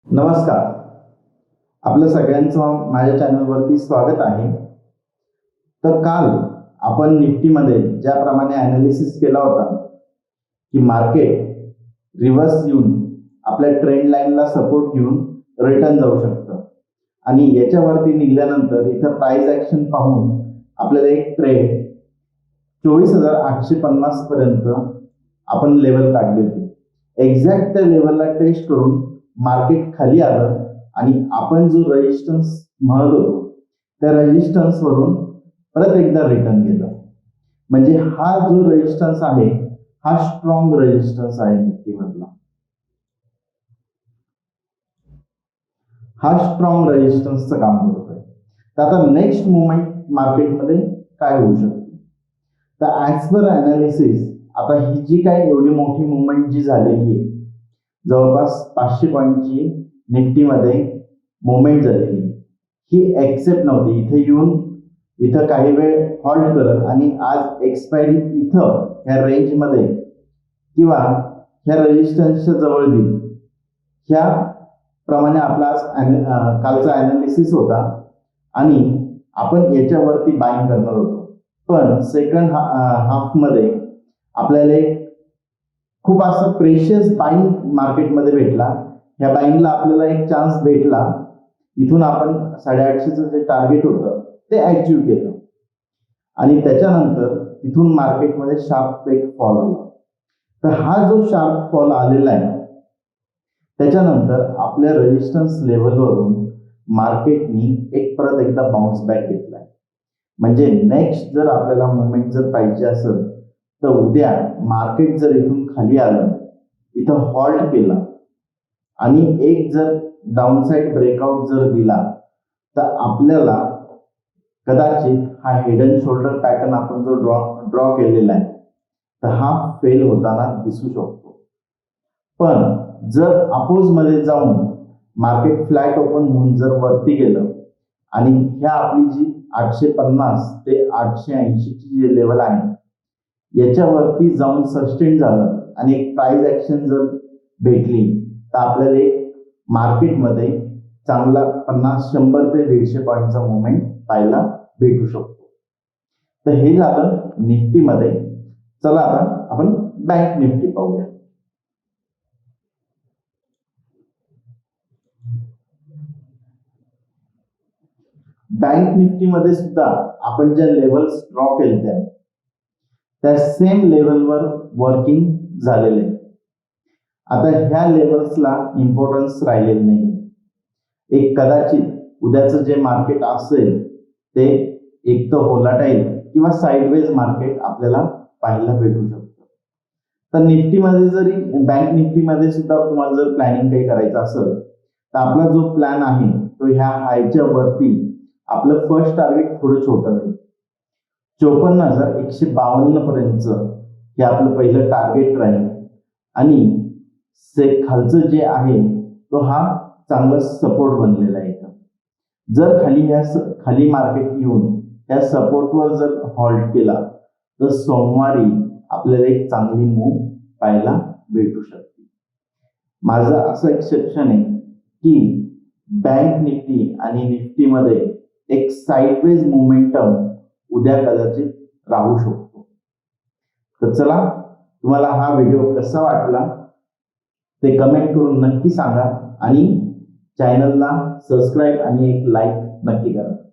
नमस्कार. आपलं सगळ्यांचं माझ्या चॅनलवरती स्वागत आहे. तर काल आपण निफ्टीमध्ये ज्याप्रमाणे ॲनालिसिस केला होता की मार्केट रिव्हर्स येऊन आपल्या ट्रेंड लाईनला सपोर्ट घेऊन रिटर्न जाऊ शकतं आणि याच्यावरती निघाल्यानंतर इथं प्राइस ॲक्शन पाहून आपल्याला एक ट्रेड 24,850 पर्यंत आपण लेवल काढली होती. एक्झॅक्ट त्या लेवलला टेस्ट करून मार्केट खाली आलं आणि आपण जो रेजिस्टन्स म्हणत होतो त्या रेजिस्टन्स वरून परत एकदा रिटर्न गेलं. म्हणजे हा जो रेजिस्टन्स आहे हा स्ट्रॉंग रेजिस्टन्स आहे निफ्टीमधला. हा स्ट्रॉंग रेजिस्टन्सचं काम करतोय. तर आता नेक्स्ट मुवमेंट मार्केटमध्ये काय होऊ शकते? तर ॲज पर ॲनालिसिस आता ही जी काय एवढी मोठी मुवमेंट जी झालेली आहे, जवळपास 500 पॉईंटची निफ्टीमध्ये मुवमेंट झालेली, ही एक्सेप्ट नव्हती. इथे येऊन इथं काही वेळ हॉल्ट करत आणि आज एक्सपायरी इथं ह्या रेंजमध्ये किंवा ह्या रेजिस्टन्सच्या जवळ देईल, ह्या प्रमाणे आपला कालचा ॲनालिसिस होता आणि आपण याच्यावरती बाईंग करणार होतो. पण सेकंड हाफमध्ये आपल्याला एक खूप असं प्रेशियस बाईंग मार्केटमध्ये भेटला. ह्या बाईंगला आपल्याला एक चान्स भेटला. इथून आपण 850चं जे टार्गेट होतं ते अचीव केलं आणि त्याच्यानंतर तिथून मार्केटमध्ये शार्प एक फॉल आला. तर हा जो शार्प फॉल आलेला आहे त्याच्यानंतर आपल्या रेजिस्टन्स लेवलवरून मार्केटनी एक परत एकदा बाउन्स बॅक घेतलाय. म्हणजे नेक्स्ट जर आपल्याला मुवमेंट जर पाहिजे असेल तर उद्या मार्केट जर इथून खाली आलं, इथं हॉल्ट केला आणि एक जर डाऊनसाइड ब्रेकआउट जर दिला तर आपल्याला कदाचित हा हेड अँड शोल्डर पॅटर्न आपण जो ड्रॉ केलेला आहे तर हा फेल होताना दिसू शकतो. पण जर अपोज मध्ये जाऊन मार्केट फ्लॅट ओपन होऊन जर वरती गेलं आणि ह्या आपली जी 850 ते 880 ची जी लेवल आहे याच्यावरती जाऊन सस्टेन झालं आणि एक प्राइस ऍक्शन जर भेटली तर आपल्याला एक मार्केटमध्ये चांगला 50-100 ते 150 पॉईंटचा मुवमेंट पाहायला भेटू शकतो. तर हे झालं निफ्टीमध्ये. चला आता आपण बँक निफ्टी पाहूया. बँक निफ्टीमध्ये सुद्धा आपण ज्या लेवल्स ड्रॉ केल्या त्या सेम लेवलवर वर्किंग झालेले. आता ह्या लेवल्सला इम्पॉर्टन्स राहिलेलं नाही. एक कदाचित उद्याचं जे मार्केट असेल ते एक तर होलाटाईल किंवा साईडवेज मार्केट आपल्याला पाहायला भेटू शकतं. तर निफ्टीमध्ये जरी बँक निफ्टीमध्ये सुद्धा तुम्हाला जर प्लॅनिंग काही करायचं असेल तर आपला जो प्लॅन आहे तो ह्या हायच्या वरती आपलं फर्स्ट टार्गेट थोडं छोटं नाही, 54,152 पर्यंत हे आपलं पहिलं टार्गेट राहील आणि खालचं जे आहे तो हा चांगला सपोर्ट बनलेला आहे. जर खाली मार्केट येऊन त्या सपोर्टवर जर हॉल्ट केला तर सोमवारी आपल्याला एक चांगली मूव पाहायला भेटू शकते. माझं असं एक्सेप्शन आहे की बँक निफ्टी आणि निफ्टीमध्ये एक साइडवेज मोमेंटम उद्या कदाचित राहू शकतो. तर चला, तुम्हाला हा व्हिडिओ कसा वाटला ते कमेंट करून नक्की सांगा आणि चॅनलला सबस्क्राईब आणि एक लाईक नक्की करा.